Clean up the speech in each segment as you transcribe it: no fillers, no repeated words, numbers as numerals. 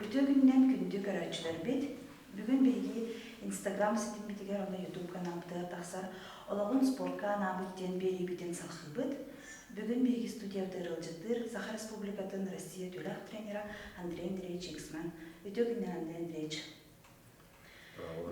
Bütün günden gündük araçlar bit. Bugün bilgi Instagram sitem bitiger ona YouTube kanalımda taksar. Olağun spor kanalı biten beri biten salhıbıt. Bugün bilgi stüdyoda rılcıdır. Sakha Respublika'nın Rusya tülak treneri Andrey Andreevich Eksman. Bütün günden Andrey Andreevich.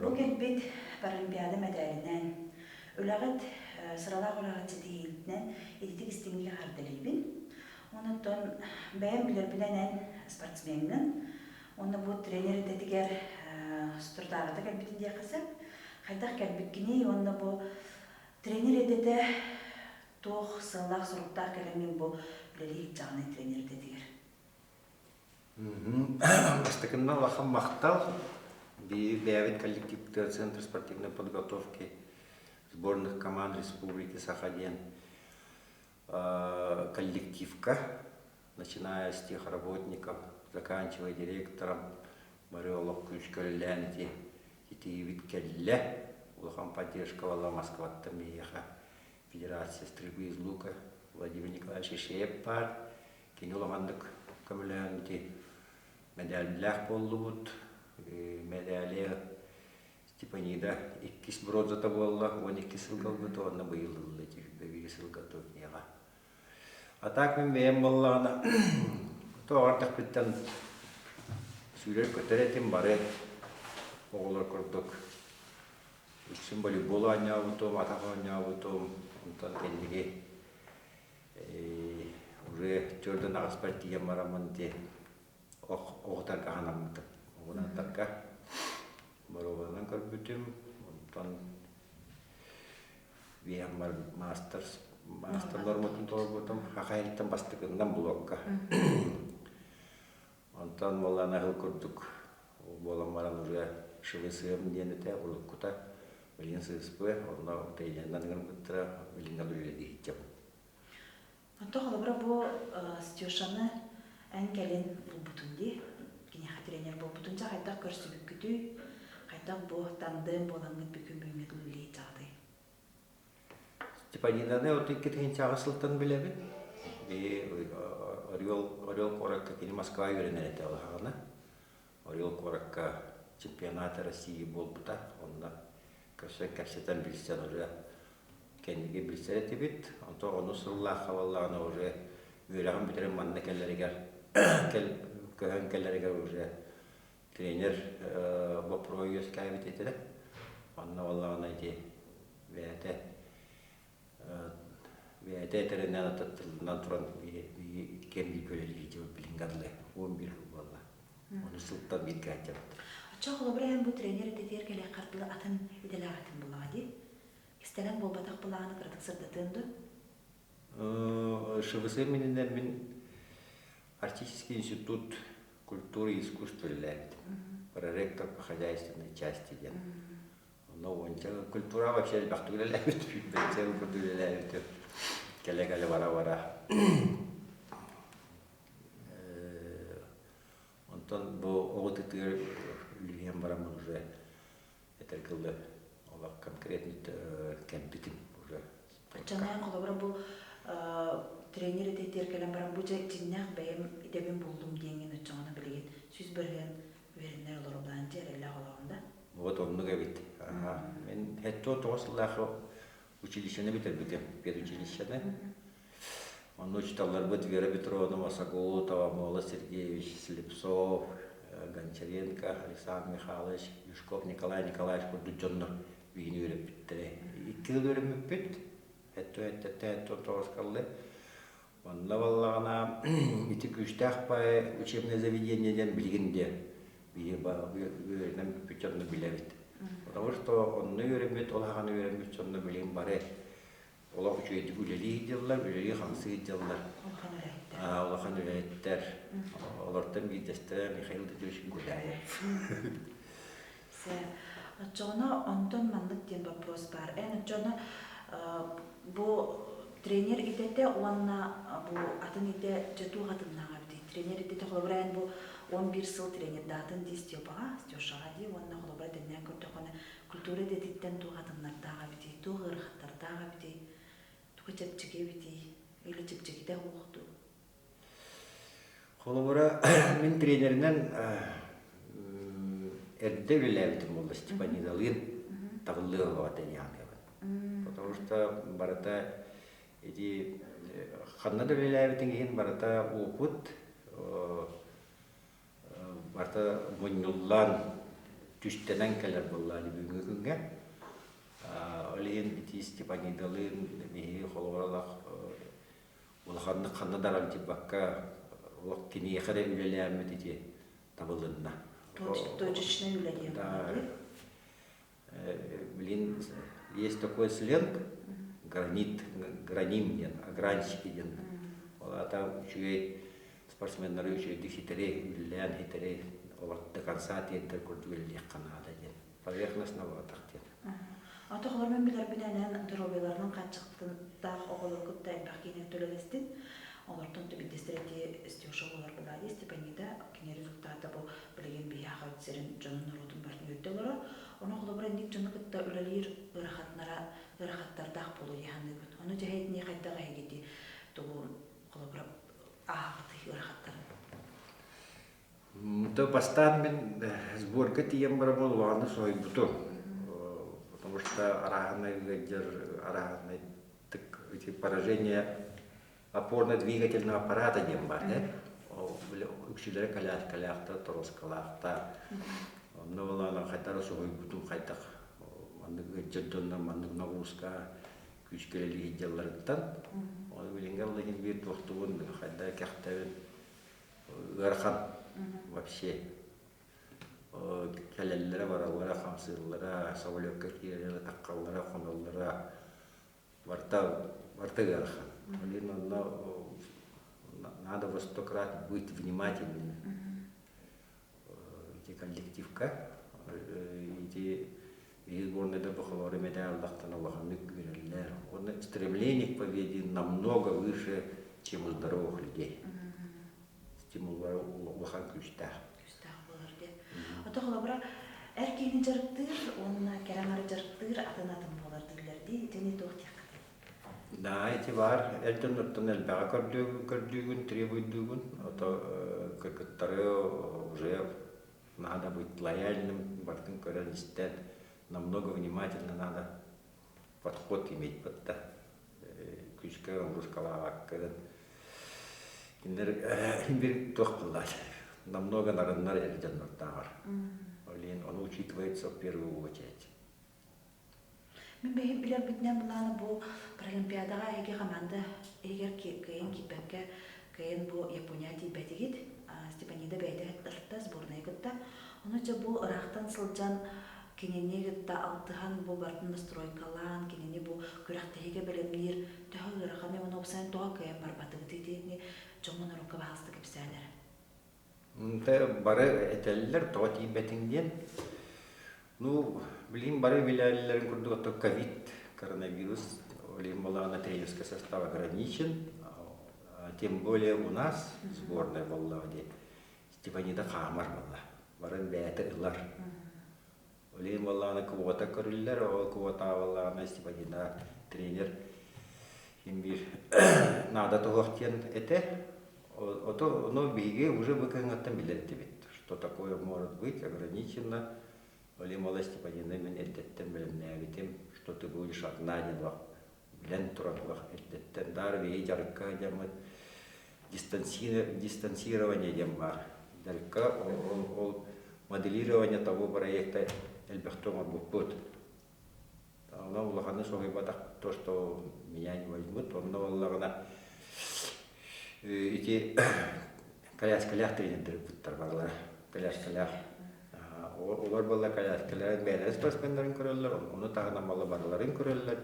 Bugün bit Paralimpiada medalyından Ulagat sıralar olarak ciddiyetten editik istimli hardalibin. Ondan beğen bilenen sportsmenin. Onda bu treneri de diğer sturdağda gelbidin diye kısıp. Haydak gelbidgini onda bu treneri de toh sığlak sorukta kelimin bu bileli canlı treneri de diğer. Постепенно лахам махтал, объявит коллектив Центра спортивной подготовки сборных команд Республики Саха-Ген. Коллективка, начиная с тех работников, заканчивая директором, Мариолов Ключкалянти, Титиевит Келле, Улахан поддержка Вала Москва Тамиеха, Федерация стрельбы из лука, Владимир Николаевич Шеппар, Кенюламандык Камлянти, медальлях боллубут, медали Степанида иккис бронзата болла, 12 сылгалгыты, онна быйылылы тихбеги сылгату нега. А так мен бейем боллағына, тоғардық біттен сүйрер көтеретім бары оғылар көрдік. Үстін волейбол ойнауытым, атақ ойнауытым, онтан кендіге уже төрден ағыз партия марамын де оғытар қағанамытым. Оғынан таққа Боровадан көрбүтүм, онтан виямар мастер норматын торбутум, хакайрыттан бастыгындан блокка. Онтан молана хыл көрдүк, боламаран уже шывысыым денете, улуккута, билин сыспы, онна тейленден гырмыттыра, билинган үледи хитчеп. Онтан холобра бу стюшаны ән кәлен булбутунди, кинеха тренер булбутунча хайдак көрсүбүк күтүү. Хайдак бу тандем болаңын бүкүн бүймет үлі тағды. Степаниданы отыккетен чағысылтын білебін. Орел Коракка кені Москва үйренер әті алғағына. Орел Коракка чемпионаты России бол бұта. Онда кәпсетен білсен уже кәндіге білсер әті біт. Онда оны сыллақ қавалағына уже үйрағын бітерін манны кәллерігер. Көхен кәллерігер уже тренер вопросы кайвит это, он навалал на эти вяте тренера тот натуран и кемби полили эти блингадлы, он бил валла, он султан битгатят. А что холобраем бу тренер детер келе картылы атын иделагатын булади? Истелен болбатак булаганы кырдык сырдатынды? ШВС мен артистический институт культуры и искусства лявит. Проректор по хозяйственной части. Но он культура вообще бахтуля лявит, бенцел культура лявит. Коллега вара-вара. Он тон был оготытыр львем барамын уже. Это кылды. Олар конкретный кемпитин уже. Чанаян холобра бу тренер детер келен барам бу жиннак бэм идебин булдум деңин өчөңүнө билген. Сүз берген веренер олордан жереле калаганда. Вот он много бит. Мен хетто тослахо училищени битербитим, педучилищеде. Он учиталар бит Вера Петровна Масагутова, Мола Сергеевич Слепцов, Гончаренко, Александр Михайлович, Юшков Николай Николаевич Курдуджонно вийни үйрөп биттире. 2 жыл үйрөнүп бит. Хетто тоскаллы. Онна валлагана итик үстәк пай учебное заведениеден билгенде үйренем бүтчөннө билебит. Потому что онны үйрөнбөт, олаганы үйрөнбөт сонно билген баре. Ола үчөйдү үлели жыллар, үлели хансы жыллар. Олаганы үйрөттер. Олардан бидесте Михаил Дедович Гуляев. Отчоно онтон мандык ден вопрос бар. Отчоно бу тренер идете уанна бу атын иде жету хатыннага бити. Тренер идете холобрайын бу 11 сыл тренер датын дистио бага, стёшага ди уанна холобрай денен көртөкөне культура детиттен ту хатыннардага бити, ту гырхаттардага бити, ту чепчиге бити, или чепчигиде укту. Холобра мен тренеринен эрде үлеләбитим болду Степанидалын тавыллыгы вата ямебын. Потому что барата эти ханна да үлеләбитин ген барата опыт барта муннуллан түстенен келер боллары бүгүнкү күнгө. Олин эти Степанидалын бии холоралак улханны ханна даран тибакка улак кини хәре үлеләмет эти табылынна. Точечный үлеләм. Да. Блин, есть такой сленг, граним, огранщики. А там еще спортсмены еще хитрее, үлелән хитрее, до конца тендер курдвелли канада. Поверхностно вот так. Атоқлар мен билер бинәнән дробеларның качыктын да оголукта бакине төлелестин. Олардан төбидестерети стеуша болар булады. Степанида кине результаты бу билген бияга үтсерин жонун народун барын өттөлөр. Оны холобра ник жону кытта үлелер ырахаттарда болу яны бут. Оны жаһетне кайдага хегети туу холобра ахты ырахаттар. То постан мен сборка тием бар болуаны сой буту. Потому что араханный эти поражения опорно-двигательного аппарата дембар, үкшілері калят-калякта, торос-калакта. Но лана хайтара сухой бутун хайтак, жаддонна маннык нагрузка күчкелели хиджалларыттан. Оны билингеллыгин бир тоқтуын хайда кяхтабын ырхан вообще. Кәлелләре бараллара, хамсырлара, савлёкка киелері, таққаллара, қоналлара варта гархан. Надо во 100 крат быть внимательными. Эти коллективка, эти сборные добуховары медалдахтан Аллахамик гүреллер. Стремление к победе намного выше, чем у здоровых людей. Стимул бар Аллахан күчтә. Отоқлабыра әркейні жарықтыр, онына кәрәңары жарықтыр, атын болар дилерди, және тоқтиқ. Да, эти бар, элтен оттан элбәға көрдүгүн, требуйдугун, кыркыттары уже надо быть лояльным, бартын көрен истен, намного внимательно надо подход иметь, потому күчкә рускалаға көрен. Киндер тоқтылар. Намного народных эрденнортагар. Он учитывается в первую очередь. Мен бейім білер бітінен бұланы бұл паралимпиадаға әге команда егер кейін кипәкке кейін бұл Япония дейбәтігід Степанида бәйді әттіртті сборная күтті. Оны жа бұл ырақтан сылжан кенене күтті алтыған бұл бартын настройкалан, кенене бұл күрәқтіге білімдер түйі ыраққа мен оны опсайын туға кейін барбатығы дейдені жоңын ұрыққа бағысты кепсәлері. Бары этеллер тоти бетинден. Ну, блин, бары виляллерин курдугата ковид, коронавирус, блин, малана тренерский состав ограничен. Тем более у нас сборная была, где Степанида Хамар была. Барын бәйті ылар. Блин, малана квота көрілер, ол квота малана Степанида тренер. Химбир надо туғақтен эте. Но беги уже выкангаттан билетти бит. Что такое может быть ограничено? Или мало Степанина мен эттеттен билемнәбитим, что ты будешь одна день билен тураклах эттеттен дар вей жарка демат дистанцирование дембар. Жарка ол моделирование того проекта элбехтома бупут. Она улаханы согыбатак то, что меня не возьмут, он улахана эти коляс-колях тренердер буттар барлар. Коляс-колях. Олар болла коляс-колях бәрі спортсмендерін көрелер, оны тағынан бала барларын көрелер.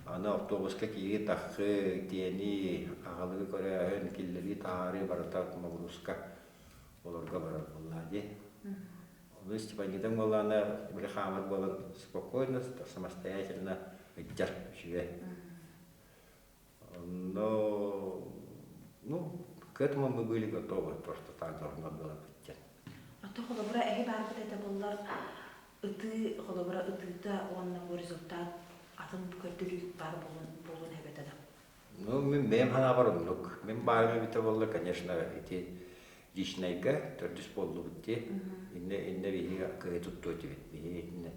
Аны автобуска кири таққы, тені, ағалығы көрәйін, келлері тағары баратақ нагрузка оларға барар болады. Оны Степанидан боланы, бір хамар болын спокойно, самостоятельно өттер жүре. Но к этому мы были готовы, то, что так должно было быть. А то холобра эги барбыт это боллар ыты холобра ытыта онна бу результат атын көрдүлүк бар болун эбетеда. Ну, мен хана барымдык. Мен барым бите болду, конечно, эти дишнайга төрдүс болду бутти. Инне виги кыгы тутту тибит. Инне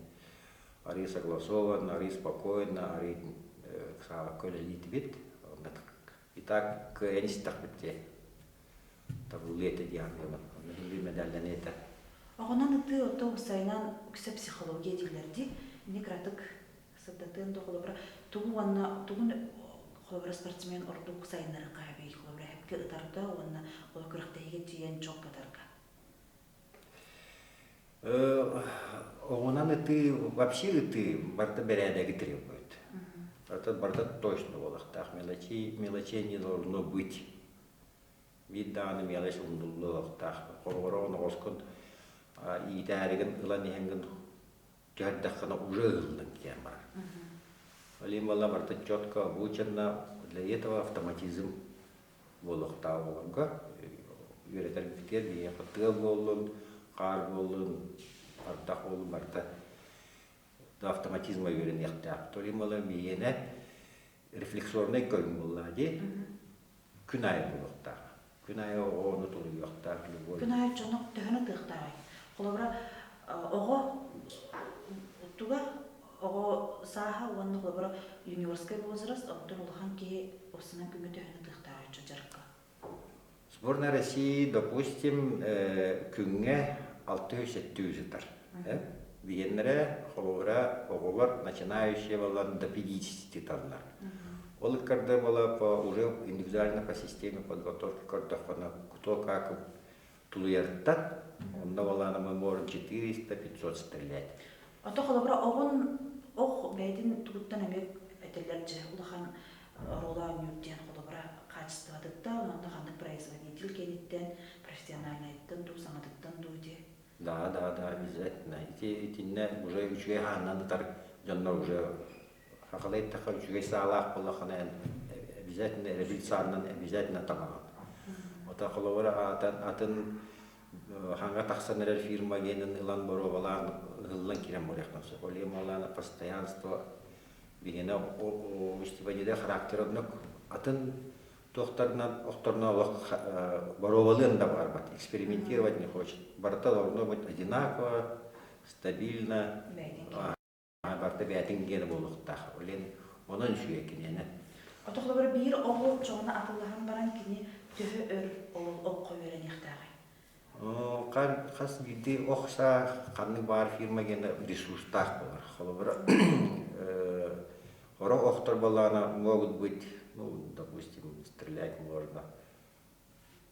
ари согласован, ари спокойно, ари көлели тибит. Итак, кыэнистак битти. Табулете диагноза. Онны медальден это. Оғынан ыты отто усайнан үксе психология дилерди. Некратык сыбдатын доғылыбыра. Туғын қолыбыра спортсмен орду усайнары қайбей қолыбыра әпке ытарда, онна ол күріқтейге түйен чоқ батарға. Оғынан ыты, вообще ыты барда бәрәдәгі требует. Барда точно болақтақ. Мелочей не должно быть. Видданы мелочь ундуллықтақ. Қолғырауын оғызқын итәрігін ұлан еңгін жәрдаққына уже ұлдан кен бар. Олимала барда четко обучена. Для этого автоматизм болықтау болғанға. Үйретер бітер, бейен қытыл болын, қар болын, артақ болын барда. Автоматизма үйрен яқтақ. Олимала бейені рефлексорный көң болады. Күн айы болықтақ. Күн айы оғыны тұры яқтақ. Күн айы жоңық төхіні тұқтағай. Қолабыра оғы туга оғы саха уанны қолабыра юниорскай возраст, оқтын олыған ке осынан күнгі төхіні тұқтағай жарыққа. Сборная России, допустим, күнге 600-700 тар. Бигеннере қолабыра оғылар начинающие болан до 50 тарлар. Ол когда была уже индивидуально по системе подготовки, когда кто как тулуяртат, он давала нам может 400-500 стрелять. А то холобра огон ох бәйдин тугуттан эмек этелерже улахан рола нюттен холобра качество дытта, онда хандык производитель кениттен профессиональныйттан ду самадыттан дуде. Да, обязательно. Эти уже учуя ханнан тар жанна уже хакалайт таха учуя салах болаханан обязательно революционный обязательно тамаган. Ота холобра атын ханга тахсанер фирма генен илан боро балан гыллан кирен боряхнасы. Олем алана постоянство бигена устивадиде характероднок атын тохтарнан охторнолог боровалын да бар, экспериментировать не хочет. Барта должно быть одинаково, стабильно. Барта бәтин гені болуқтақ. Олен онын шүйе кенені. Ота холобра бир оғыл жоғына атылыған баран кені төхі өр ол қойверен яқтағы. Қас биді оқса қанны бар фирма гені ресурстақ болар. Холобра ора охтар балана могут быть, допустим, стрелять можно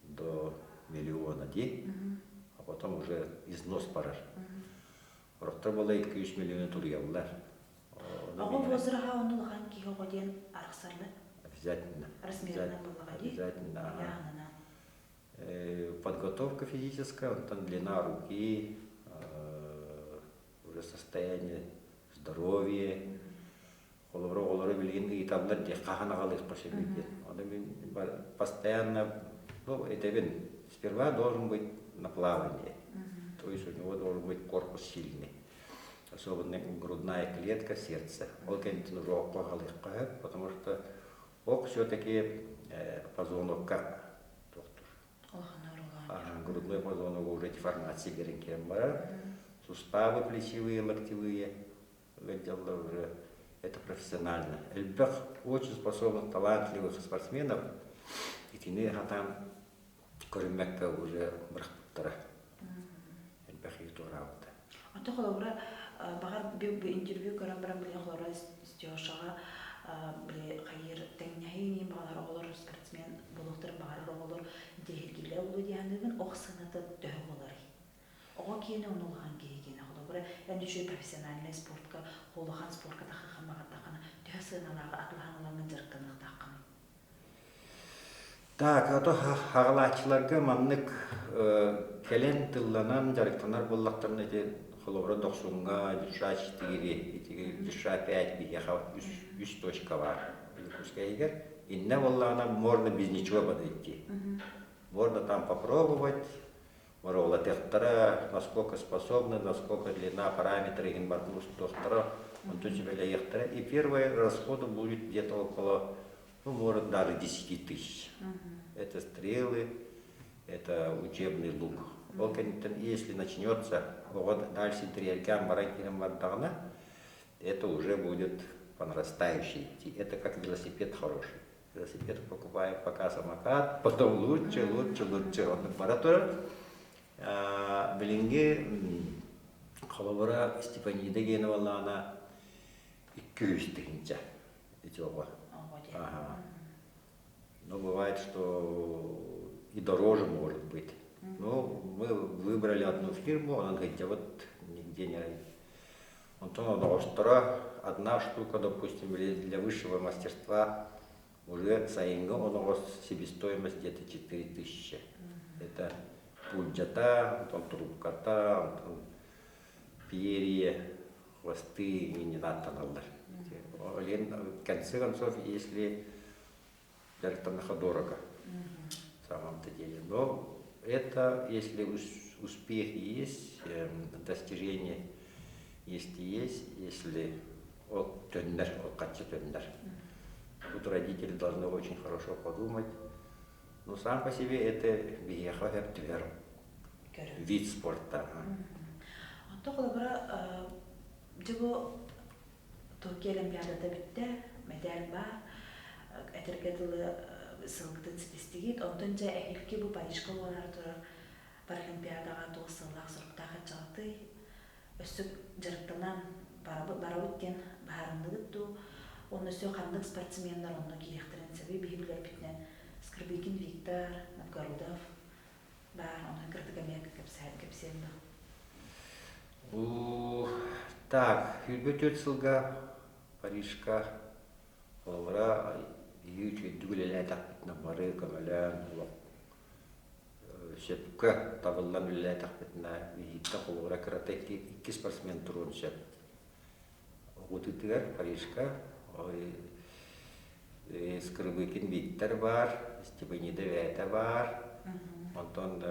до миллиона а потом уже износ парар. Охтар бала 200 миллиона турьяллар. Оғы возраға онылған кейі оғаден арықсарлы? Обязательно. Размерно было Обязательно. Подготовка физическая, там длина руки, уже состояние здоровья. Олары білген итаблар де қағанағалық пошебейтен. Постоянно, сперва должен быть на плавании. То есть у него должен быть корпус сильный. Особенно грудная клетка, сердце. Он, конечно, уже околых, потому что все-таки позвонок грудной позвонок уже деформации беренкем бар. Суставы плечевые, локтевые. Уже это профессионально. Эльбах очень способных, талантливых спортсменов. И тяны там коремекка уже брахтара. Эльбах и то работа. А то холобра багар бир интервью көрәм барам билен холобра стёшага биле хайыр теңнәһи багар олар спортсмен булыктыр багар олар дехилгиле булу дигәндәген оксынаты төһө булар. Ого киене онылган киене холобра әнде шуй профессиональный спортка, холохан спортка тахамага тахана төһө сыналарга атланаларны жыркыны тахын. Так, а то хагалачыларга маннык келен тылланан жарыктанар буллактарны де холобра 90-га, 94, 95 бияха 3 точка бар. Егер инне воллана можно без ничего подойти. Можно там попробовать, морола техтара, насколько способны, насколько длина, параметры, инбаркнус техтара, он тут себе лехтара. И первый расход будет где-то около, может даже 10 тысяч. Это стрелы, это учебный лук. Ол кенттен, если начнется, вот дальше интерьеркам баранкиным вардагана, это уже будет по нарастающей идти. Это как велосипед хороший. Велосипед покупаем пока самокат, потом лучше. Он аппаратура. Билинге холовара Степанида геневала она 200 тысяч. Ага. Но бывает, что и дороже может быть. Ну, мы выбрали одну фирму, она говорит, вот нигде не... Одна штука, допустим, для высшего мастерства уже сайинга, у нас себестоимость где-то 4000. Это пульджата, трубката, перья, хвосты и не надо. В конце концов, если это дорого, в самом-то деле. Но это, если успех есть, достижение если тут родители должны очень хорошо подумать. Но сам по себе это вид спорта. Токио Олимпиадада битте, медаль бар, этергетылы сылгытын стистигит, онтон жа эхилки бу Парижка болар турар Паралимпиадага тоосыллак сұрықтағы жалты, өссік жарықтынан барабыт кен баарындыгытту, оны өсі қандық спортсмендар онны кейектерін сәбей бейбілер бітінен Скрыбыкин Виктор, Новгородов бар, оны кірдігамек кепсенді. Так, Юльбет сылга Парижка, олара үйчі дүгілелі тақпетіна бары көмелен, сөпкі табылдан үлі тақпетіна вейітті қолғыра кірата 2 спортсмен тұруын сөп. Ғутытығар Парижка, Скрыбыкин Виктор бар, Степанида Вәйті бар, Антон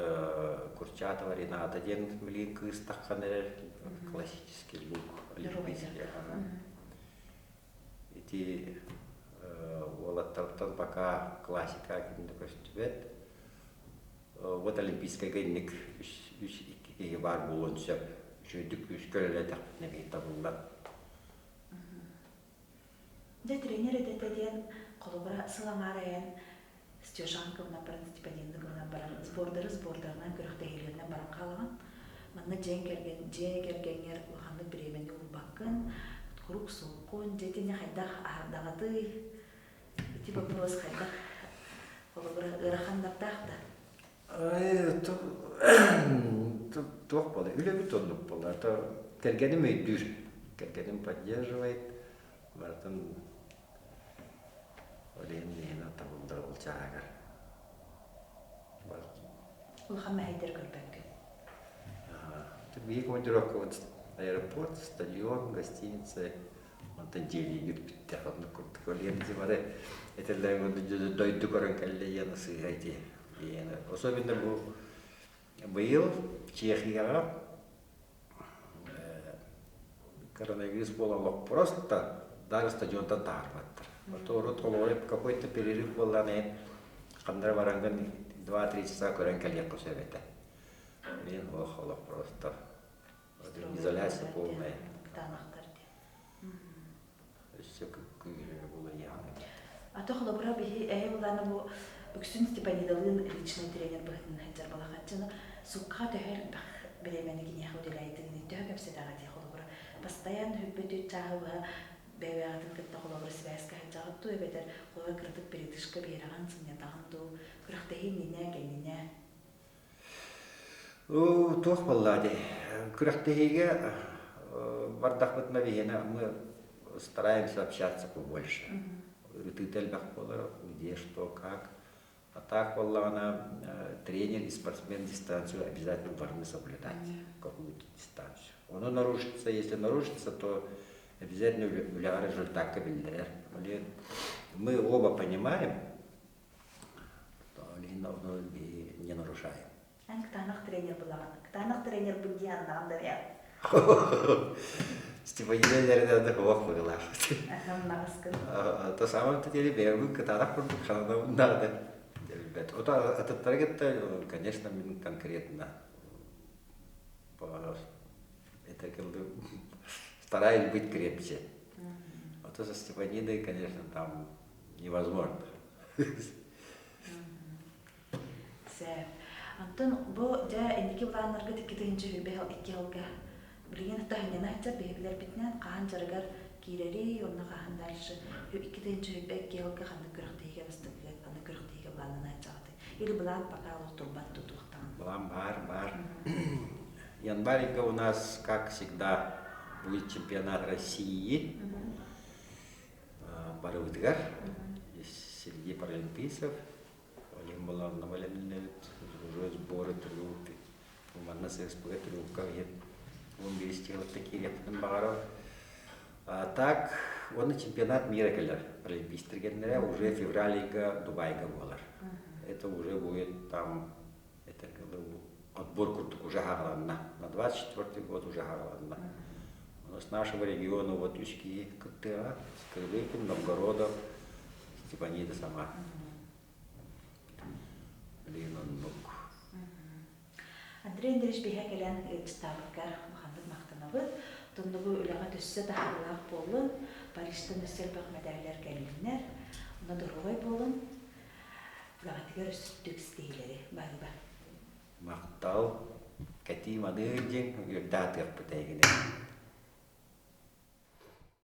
Курчатова Рената ден білген кыз таққандар, классический лук, олимпийский. Эти олаттардан пока классика кімді көстібет. Вот олимпийский генник үш бар болуын сөп, жөйдік үш көлі тақпетіне бейт табылдан. Тренер edetediyen kolubra sılamarayan Styoşankovna baran, Stepanenkovna baran, sbordarından körüktehilerinden baran kalan. Manna jen kergenger uhanlı biremen yol bakın, kuruk soğukun, jetine haydak ahardağıdı. Iti вопрос haydak kolubra ırahandaqtaqda. Тух пола, үлі тонлық пола. Кергенім өйдір, кергенім поддерживает. Бартын олен нені атауылдар ол жағар. Улхамма хайдер көрбәккі. Бейік өндірок аэропорт, стадион, гостиница, онтан жели үрпітті қанды күрттік. Олен зимары әтелден өндір дойды көрін кәлі ені сыйғайды. Особенно был Чехияға коронавирус болалық просто даже стадиондан тағырбаттыр. Отору толорып какой-то перерыв болған қандар баранған 2-3 часа көрен кәлек көсебеті. Мен олық просто изоляция полная. Все күйгілері болы яғын. Аты қолабыра бейі әйі боланы бұл бүксін Степанидалын личный тренер бұғытын әттер балақатчыны сұққа төхер біремені кене қауделайтығын төхі көпседаға дей қолабыра. Постоянно хүппеті чағы бәуәғатын кітті қолабыра сібәскі әтжағытту өбетер қолға кірдік передішкі бейраған сыңнетағынду күріқтегі нене кәніне. Тоқ баллади. Күріқтегі бардақ бұтына бейені мы стараемся общаться побольше. Рытытель бақ болар, где, что, как. А так, баллана, тренер и спортсмен дистанцию обязательно должны соблюдать, какую-то дистанцию. Оно нарушится, если нарушится, то обязательно в результат кабельдер. Мы оба понимаем, что не нарушаем. Ктанах тренер была, ктанах тренер был Диана Андрея. Степанидалерді да хоқ бұғылар. Ахам нағызқын. То самом-то деле бәрі ктанах продукшанына бұндарды. Ребят, вот этот таргет, конечно, мен конкретно это стараюсь быть крепче. Вот со Степанидой, конечно, там невозможно. Антон, бу жа эники буланарга тикетинче хүрбе икки алга. Билген тахнена хача беглер битнен каан жаргар кирери онна каан дальше. Иккитинче хүрбе икки алга ханны көрөктейге бастыгы, ханны көрөктейге буланына чагты. Или булан пока ол турбат тутуктан. Булан бар. Январька у нас, как всегда, будет чемпионат России. Барыдгар. Среди паралимпийцев. Олим булан наваленный уже сборы трюки. Уманна ССП трюка. Он вестил такие рептен багаров. А так, он на чемпионат мира келер. Паралимпийский тренер уже в феврале Дубайга болар. Это уже будет там, это отбор куртук уже хагаланна. На 24-й год уже хагаланна. У нас нашего региона вот Юшки, Коктеа, Скрывыкин, Новгородов, Степанида сама. Андрей Андреевич биһэ келен стабыккар махандык мактанабыт. Тондугу үлага төссө тахалаах болун, Парижтан өссөр бак медальлер келиннер. Уна дорогой болун. Улагатыгар өссүттүк стейлери барыба. Мактал, кати мадырдин, юртатыр пытайгыны.